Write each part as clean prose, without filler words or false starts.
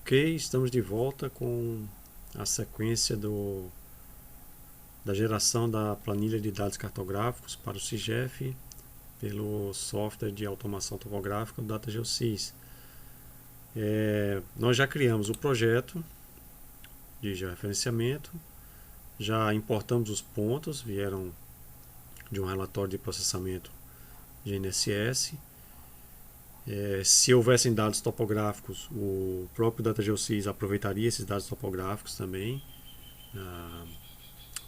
Ok, estamos de volta com a sequência da geração da planilha de dados cartográficos para o CIGEF pelo software de automação topográfica do DataGeoSys. Nós já criamos o projeto de georreferenciamento, já importamos os pontos, vieram de um relatório de processamento GNSS. Se houvessem dados topográficos, o próprio DataGeoSys aproveitaria esses dados topográficos também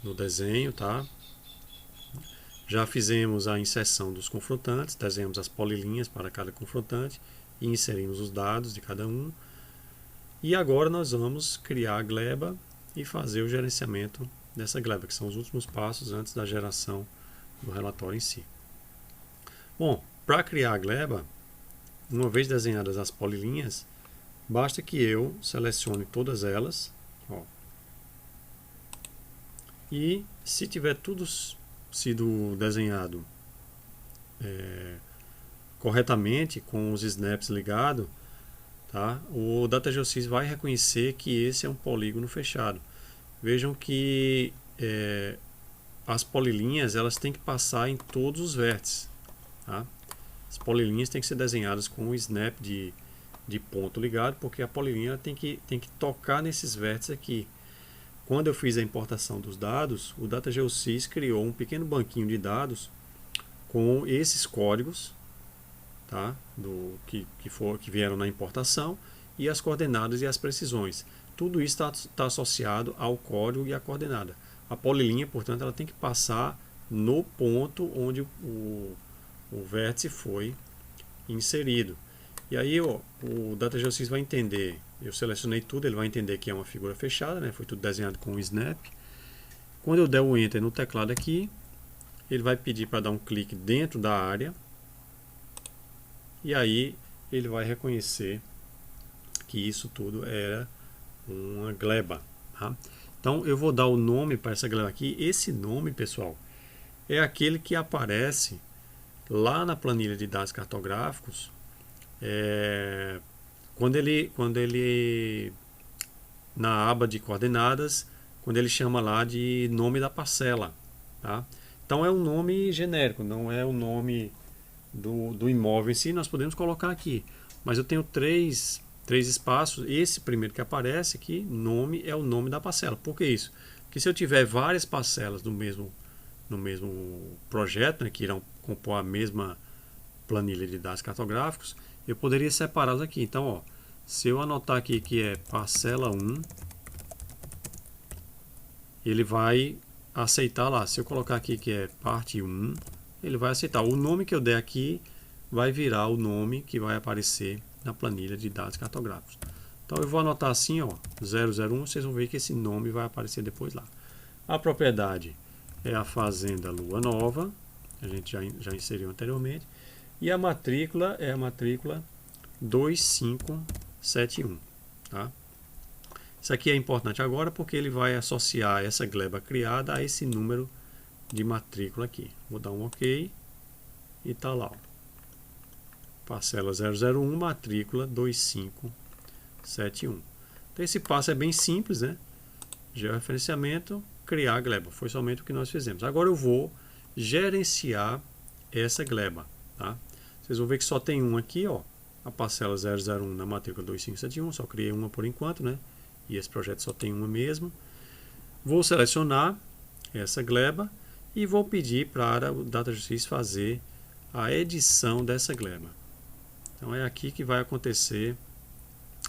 no desenho, tá? Já fizemos a inserção dos confrontantes, desenhamos as polilinhas para cada confrontante e inserimos os dados de cada um. E agora nós vamos criar a gleba e fazer o gerenciamento dessa gleba, que são os últimos passos antes da geração do relatório em si. Bom, para criar a gleba, uma vez desenhadas as polilinhas, basta que eu selecione todas elas, ó, e se tiver tudo sido desenhado corretamente, com os snaps ligados, tá, o DataGeoSys vai reconhecer que esse é um polígono fechado. Vejam que as polilinhas elas têm que passar em todos os vértices, tá? As polilinhas têm que ser desenhadas com o snap de ponto ligado, porque a polilinha tem que tocar nesses vértices aqui. Quando eu fiz a importação dos dados, o DataGeoSys criou um pequeno banquinho de dados com esses códigos, tá? Que vieram na importação, e as coordenadas e as precisões. Tudo isso está associado ao código e à coordenada. A polilinha, portanto, ela tem que passar no ponto onde o vértice foi inserido. E aí o DataGeoSys vai entender, eu selecionei tudo, ele vai entender que é uma figura fechada, né? Foi tudo desenhado com o snap. Quando eu der o Enter no teclado aqui, ele vai pedir para dar um clique dentro da área, e aí ele vai reconhecer que isso tudo era uma gleba, tá? Então eu vou dar o nome para essa gleba aqui. Esse nome, pessoal, é aquele que aparece lá na planilha de dados cartográficos, quando ele na aba de coordenadas, quando ele chama lá de nome da parcela, tá? Então é um nome genérico, não é o nome do imóvel em si. Nós podemos colocar aqui, mas eu tenho três espaços. Esse primeiro que aparece aqui, nome, é o nome da parcela. Por que isso? Porque se eu tiver várias parcelas no mesmo projeto, né, que irão compor a mesma planilha de dados cartográficos, eu poderia separá-los aqui. Então, ó, se eu anotar aqui que é parcela 1, ele vai aceitar lá. Se eu colocar aqui que é parte 1, ele vai aceitar. O nome que eu der aqui vai virar o nome que vai aparecer na planilha de dados cartográficos. Então eu vou anotar assim, ó, 001, vocês vão ver que esse nome vai aparecer depois lá. A propriedade é a Fazenda Lua Nova, a gente já inseriu anteriormente, e a matrícula é a matrícula 2571, tá? Isso aqui é importante agora porque ele vai associar essa gleba criada a esse número de matrícula aqui. Vou dar um OK e tá lá, ó. Parcela 001, matrícula 2571. Então esse passo é bem simples, né? Georreferenciamento, criar a gleba. Foi somente o que nós fizemos. Agora eu vou gerenciar essa gleba, tá? Vocês vão ver que só tem um aqui, ó. A parcela 001 na matrícula 2571. Só criei uma por enquanto, né? E esse projeto só tem uma mesmo. Vou selecionar essa gleba e vou pedir para o DataGeoSys fazer a edição dessa gleba. Então é aqui que vai acontecer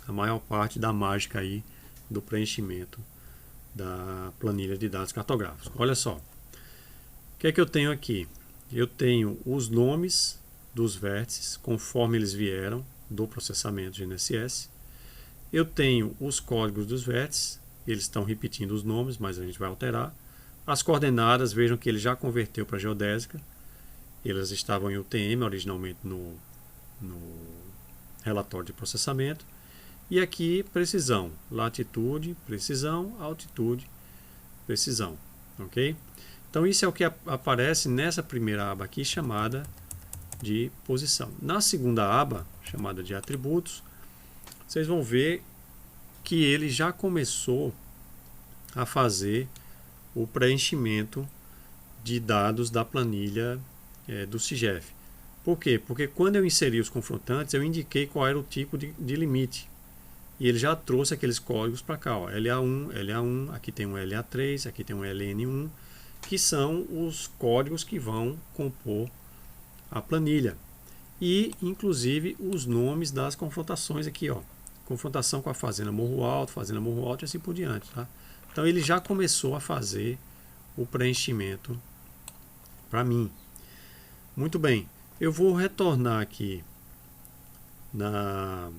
a maior parte da mágica aí do preenchimento da planilha de dados cartográficos. Olha só, o que é que eu tenho aqui? Eu tenho os nomes dos vértices conforme eles vieram do processamento GNSS. Eu tenho os códigos dos vértices, eles estão repetindo os nomes, mas a gente vai alterar. As coordenadas, vejam que ele já converteu para geodésica. Elas estavam em UTM originalmente no relatório de processamento. E aqui precisão, latitude, precisão, altitude, precisão, ok? Então isso é o que aparece nessa primeira aba aqui, chamada de posição. Na segunda aba, chamada de atributos, vocês vão ver que ele já começou a fazer o preenchimento de dados da planilha do CIGEF. Por quê? Porque quando eu inseri os confrontantes, eu indiquei qual era o tipo de limite. E ele já trouxe aqueles códigos para cá, ó, LA1, LA1, aqui tem um LA3, aqui tem um LN1, que são os códigos que vão compor a planilha. E, inclusive, os nomes das confrontações aqui, ó. Confrontação com a Fazenda Morro Alto e assim por diante, tá? Então, ele já começou a fazer o preenchimento para mim. Muito bem, eu vou retornar aqui na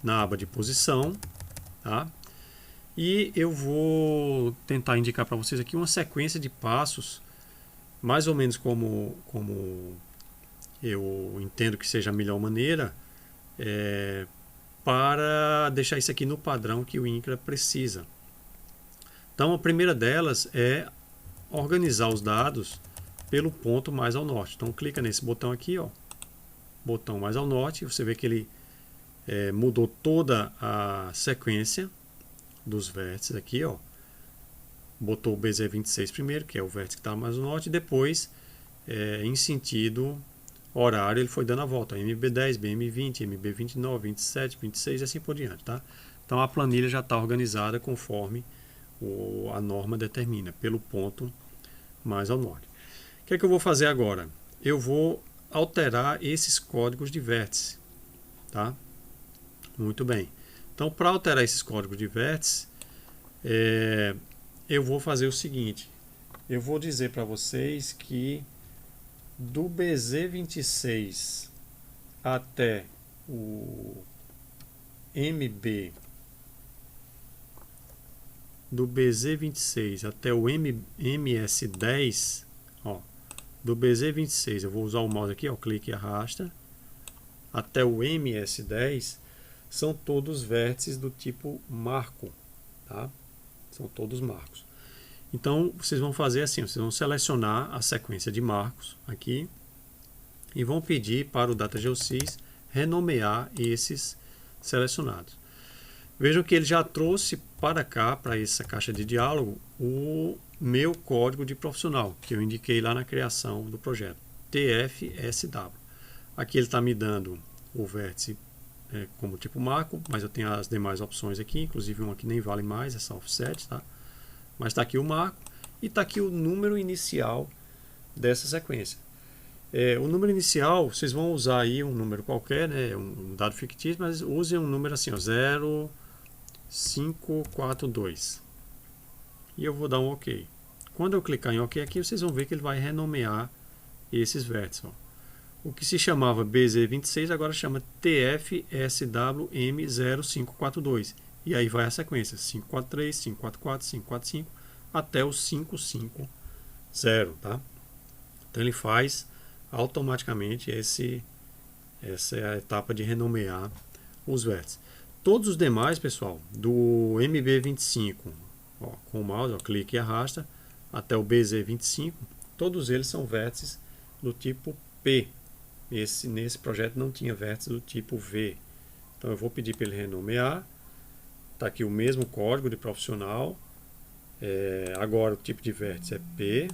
aba de posição, tá? E eu vou tentar indicar para vocês aqui uma sequência de passos, mais ou menos como eu entendo que seja a melhor maneira, para deixar isso aqui no padrão que o INCRA precisa. Então, a primeira delas é organizar os dados pelo ponto mais ao norte. Então, clica nesse botão aqui, ó, botão mais ao norte, você vê que ele mudou toda a sequência dos vértices aqui, ó. Botou o BZ26 primeiro, que é o vértice que está mais ao norte, e depois, em sentido horário, ele foi dando a volta, MB10, BM20, MB29, 27, 26 e assim por diante, tá? Então a planilha já está organizada conforme a norma determina, pelo ponto mais ao norte. O que é que eu vou fazer agora? Eu vou alterar esses códigos de vértice, tá? Muito bem. Então, para alterar esses códigos de vértice, eu vou fazer o seguinte. Eu vou dizer para vocês que do BZ26 até o MB, do BZ26 até o MS10, ó, do BZ26, eu vou usar o mouse aqui, ó, clique e arrasta, até o MS10, são todos vértices do tipo marco, tá? São todos marcos. Então, vocês vão fazer assim, vocês vão selecionar a sequência de marcos aqui e vão pedir para o DataGeosys renomear esses selecionados. Vejam que ele já trouxe para cá, para essa caixa de diálogo, o meu código de profissional, que eu indiquei lá na criação do projeto, TFSW. Aqui ele está me dando o vértice como tipo marco, mas eu tenho as demais opções aqui, inclusive uma que nem vale mais, essa offset, tá? Mas está aqui o marco e está aqui o número inicial dessa sequência. O número inicial, vocês vão usar aí um número qualquer, né, um dado fictício, mas usem um número assim, ó, 0542. E eu vou dar um OK. Quando eu clicar em OK aqui, vocês vão ver que ele vai renomear esses vértices, ó. O que se chamava BZ26 agora chama TFSWM0542. E aí vai a sequência 543, 544, 545 até o 550, tá? Então ele faz automaticamente essa é a etapa de renomear os vértices. Todos os demais, pessoal, do MB25, ó, com o mouse, ó, clique e arrasta até o BZ25, todos eles são vértices do tipo P. Nesse projeto não tinha vértice do tipo V. Então eu vou pedir para ele renomear. Está aqui o mesmo código de profissional. Agora o tipo de vértice é P.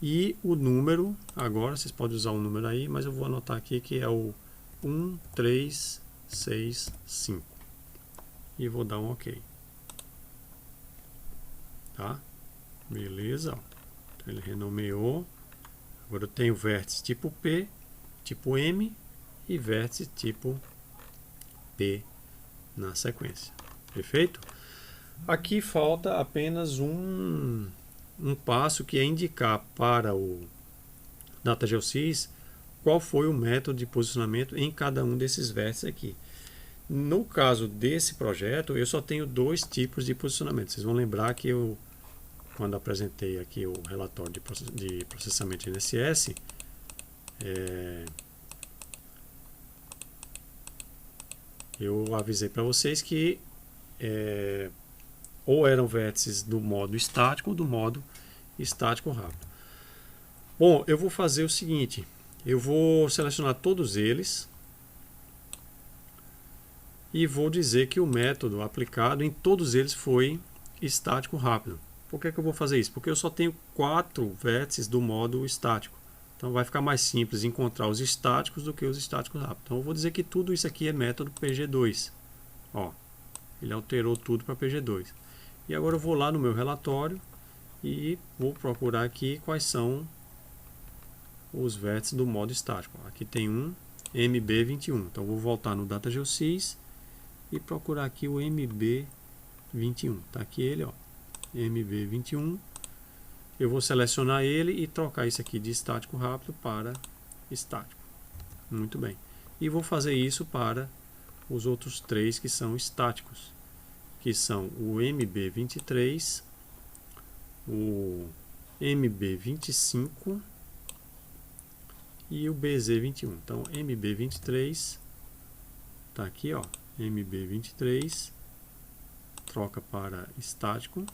E o número, agora vocês podem usar o número aí, mas eu vou anotar aqui que é o 1365. E vou dar um OK. Tá? Beleza. Então ele renomeou. Agora eu tenho vértice tipo P, tipo M e vértice tipo P na sequência. Perfeito? Aqui falta apenas um passo, que é indicar para o DataGeosys qual foi o método de posicionamento em cada um desses vértices aqui. No caso desse projeto, eu só tenho dois tipos de posicionamento. Vocês vão lembrar que eu, quando apresentei aqui o relatório de processamento de INSS, eu avisei para vocês que ou eram vértices do modo estático ou do modo estático rápido. Bom, eu vou fazer o seguinte, eu vou selecionar todos eles e vou dizer que o método aplicado em todos eles foi estático rápido. Por que eu vou fazer isso? Porque eu só tenho 4 vértices do modo estático. Então vai ficar mais simples encontrar os estáticos do que os estáticos rápidos. Então eu vou dizer que tudo isso aqui é método PG2. Ó, ele alterou tudo para PG2. E agora eu vou lá no meu relatório e vou procurar aqui quais são os vértices do modo estático. Aqui tem um MB21. Então eu vou voltar no DataGeosys e procurar aqui o MB21. Está aqui ele, ó, MB21. Eu vou selecionar ele e trocar isso aqui de estático rápido para estático. Muito bem. E vou fazer isso para os outros 3 que são estáticos, que são o MB23, o MB25 e o BZ21. Então, MB23 está aqui, ó, MB23, troca para estático.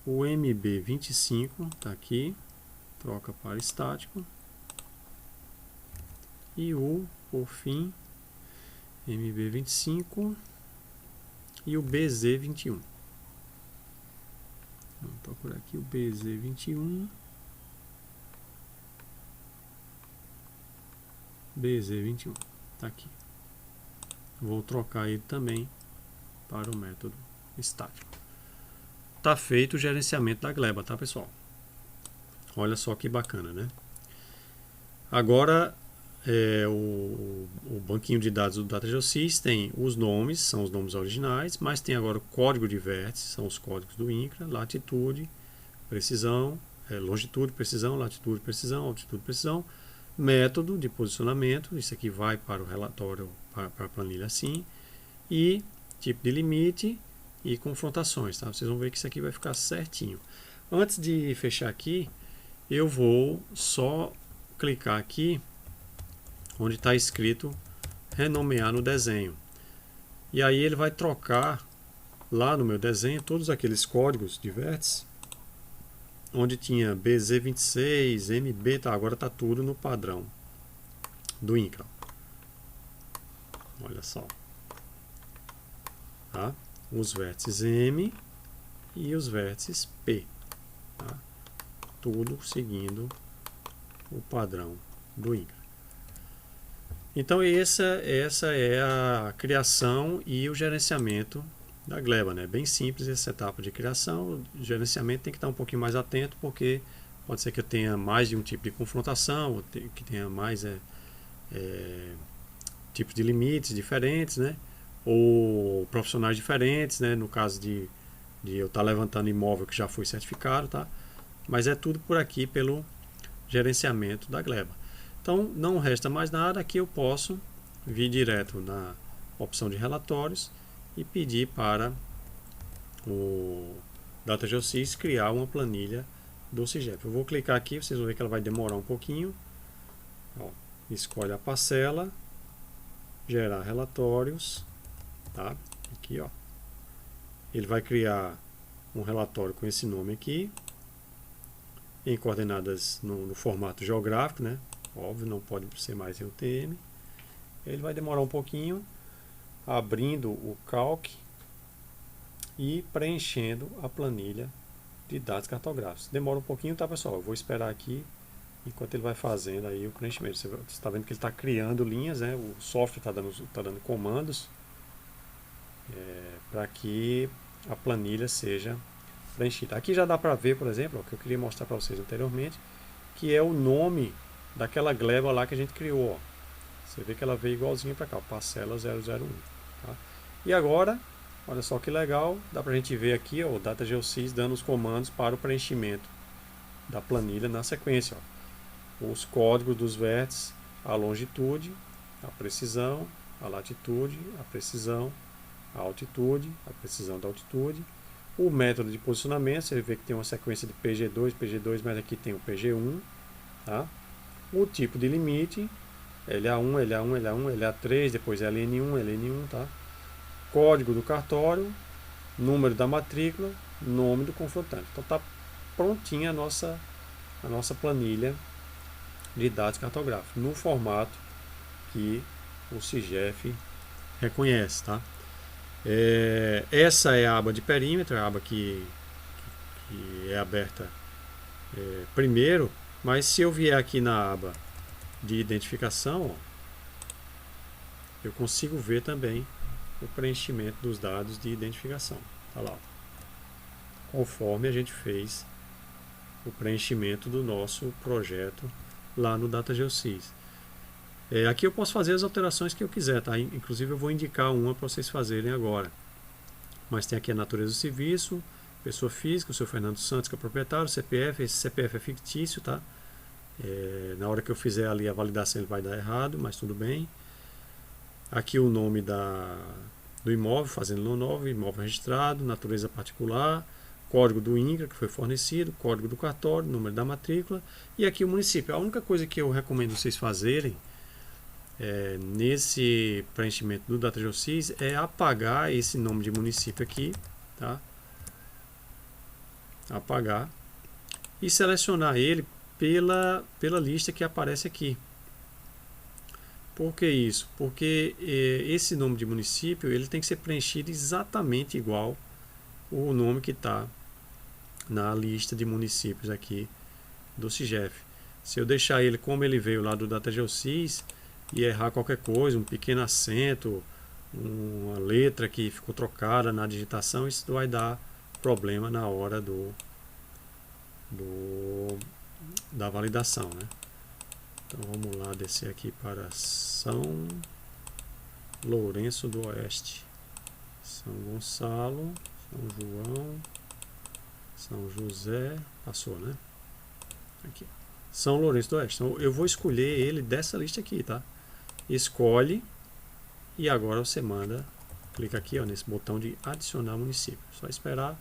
O MB25 está aqui, troca para estático. E o, por fim, MB25 e o BZ21. Vamos procurar aqui o BZ21. BZ21, está aqui. Vou trocar ele também para o método estático. Tá feito o gerenciamento da gleba, tá, pessoal? Olha só que bacana, né? Agora, o banquinho de dados do DataGeosys tem os nomes, são os nomes originais, mas tem agora o código de vértice, são os códigos do INCRA, latitude, precisão, longitude, precisão, latitude, precisão, altitude, precisão, método de posicionamento, isso aqui vai para o relatório, para a planilha assim, e tipo de limite e confrontações, tá? Vocês vão ver que isso aqui vai ficar certinho. Antes de fechar aqui, eu vou só clicar aqui onde está escrito renomear no desenho. E aí ele vai trocar lá no meu desenho todos aqueles códigos de vértice onde tinha BZ26, MB, tá, agora está tudo no padrão do INCRA. Olha só. Tá? Os vértices M e os vértices P. Tá? Tudo seguindo o padrão do INCRA. Então essa é a criação e o gerenciamento da gleba, né? Bem simples essa etapa de criação. O gerenciamento tem que estar um pouquinho mais atento, porque pode ser que eu tenha mais de um tipo de confrontação, ou que tenha mais tipos de limites diferentes, né? Ou profissionais diferentes, né? No caso de eu estar levantando imóvel que já foi certificado, tá? Mas é tudo por aqui pelo gerenciamento da gleba. Então não resta mais nada, aqui eu posso vir direto na opção de relatórios e pedir para o DataGeosys criar uma planilha do CIGEP. Eu vou clicar aqui, vocês vão ver que ela vai demorar um pouquinho. Ó, escolhe a parcela, gerar relatórios, tá? Aqui, ó. Ele vai criar um relatório com esse nome aqui, em coordenadas no formato geográfico, né? Óbvio, não pode ser mais em UTM. Ele vai demorar um pouquinho, abrindo o Calc e preenchendo a planilha de dados cartográficos. Demora um pouquinho, tá, pessoal? Eu vou esperar aqui enquanto ele vai fazendo aí o preenchimento. Você está vendo que ele está criando linhas, né? O software está dando comandos para que a planilha seja preenchida. Aqui já dá para ver, por exemplo, o que eu queria mostrar para vocês anteriormente, que é o nome daquela gleba lá que a gente criou. Ó. Você vê que ela veio igualzinho para cá, parcela 001. Tá? E agora, olha só que legal, dá para a gente ver aqui ó, o DataGeosys dando os comandos para o preenchimento da planilha na sequência. Ó. Os códigos dos vértices, a longitude, a precisão, a latitude, a precisão, a altitude, a precisão da altitude, o método de posicionamento, você vê que tem uma sequência de PG2, mas aqui tem o PG1, tá? O tipo de limite, LA1, LA1, LA1, LA3, depois LN1, LN1, tá? Código do cartório, número da matrícula, nome do confrontante. Então tá prontinha a nossa planilha de dados cartográficos, no formato que o CIGEF reconhece, tá? Essa é a aba de perímetro, a aba que é aberta primeiro, mas se eu vier aqui na aba de identificação, ó, eu consigo ver também o preenchimento dos dados de identificação. Tá lá, ó. Conforme a gente fez o preenchimento do nosso projeto lá no DataGeosys. Aqui eu posso fazer as alterações que eu quiser, tá? Inclusive eu vou indicar uma para vocês fazerem agora. Mas tem aqui a natureza do serviço, pessoa física, o seu Fernando Santos, que é o proprietário, CPF, esse CPF é fictício, tá? Na hora que eu fizer ali a validação ele vai dar errado, mas tudo bem. Aqui o nome do imóvel, fazenda nova, imóvel registrado, natureza particular, código do INCRA que foi fornecido, código do cartório, número da matrícula e aqui o município. A única coisa que eu recomendo vocês fazerem nesse preenchimento do DataGeosys é apagar esse nome de município aqui, tá? Apagar e selecionar ele pela lista que aparece aqui. Por que isso? Porque esse nome de município ele tem que ser preenchido exatamente igual o nome que está na lista de municípios aqui do CIGEF. Se eu deixar ele como ele veio lá do DataGeosys e errar qualquer coisa, um pequeno acento, uma letra que ficou trocada na digitação, isso vai dar problema na hora da validação, né? Então vamos lá descer aqui para São Lourenço do Oeste, São Gonçalo, São João, São José, passou, né? Aqui, São Lourenço do Oeste. Então eu vou escolher ele dessa lista aqui, tá? Escolhe e agora você manda, clica aqui, ó, nesse botão de adicionar município. Só esperar.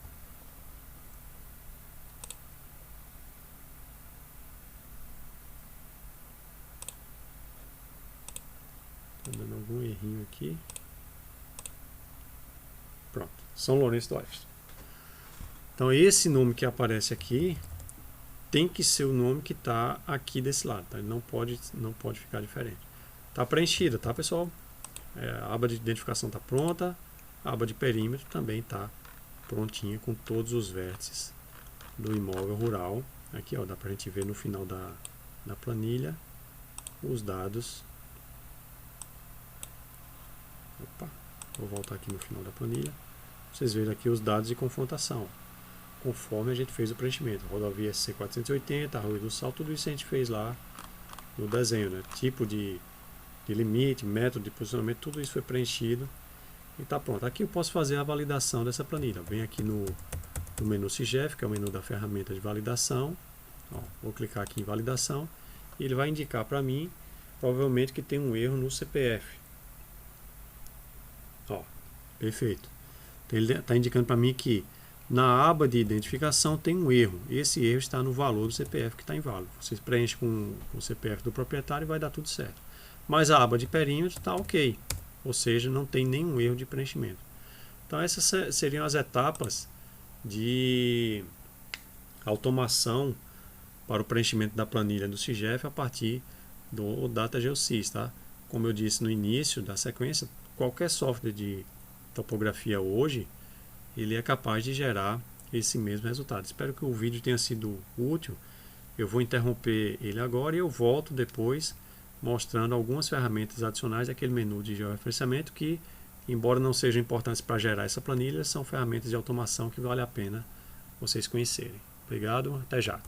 Tá dando algum errinho aqui. Pronto, São Lourenço do Oeste. Então esse nome que aparece aqui tem que ser o nome que está aqui desse lado, tá? Ele não pode ficar diferente. Está preenchida, tá, pessoal? A aba de identificação está pronta, a aba de perímetro também está prontinha com todos os vértices do imóvel rural. Aqui, ó, dá para a gente ver no final da planilha os dados. Opa, vou voltar aqui no final da planilha. Vocês veem aqui os dados de confrontação, conforme a gente fez o preenchimento. Rodovia SC480, Arroio do Sal, tudo isso a gente fez lá no desenho, né? Tipo de limite, método de posicionamento, tudo isso foi preenchido e está pronto. Aqui eu posso fazer a validação dessa planilha. Vem aqui no menu CIGEF, que é o menu da ferramenta de validação. Ó, vou clicar aqui em validação e ele vai indicar para mim, provavelmente, que tem um erro no CPF. Ó, perfeito. Então, ele está indicando para mim que na aba de identificação tem um erro. Esse erro está no valor do CPF que está inválido. Você preenche com o CPF do proprietário e vai dar tudo certo. Mas a aba de perímetro está ok. Ou seja, não tem nenhum erro de preenchimento. Então essas seriam as etapas de automação para o preenchimento da planilha do CIGEF a partir do DataGeosys, tá? Como eu disse no início da sequência, qualquer software de topografia hoje, ele é capaz de gerar esse mesmo resultado. Espero que o vídeo tenha sido útil. Eu vou interromper ele agora e eu volto depois mostrando algumas ferramentas adicionais daquele menu de georreferenciamento que, embora não sejam importantes para gerar essa planilha, são ferramentas de automação que vale a pena vocês conhecerem. Obrigado, até já.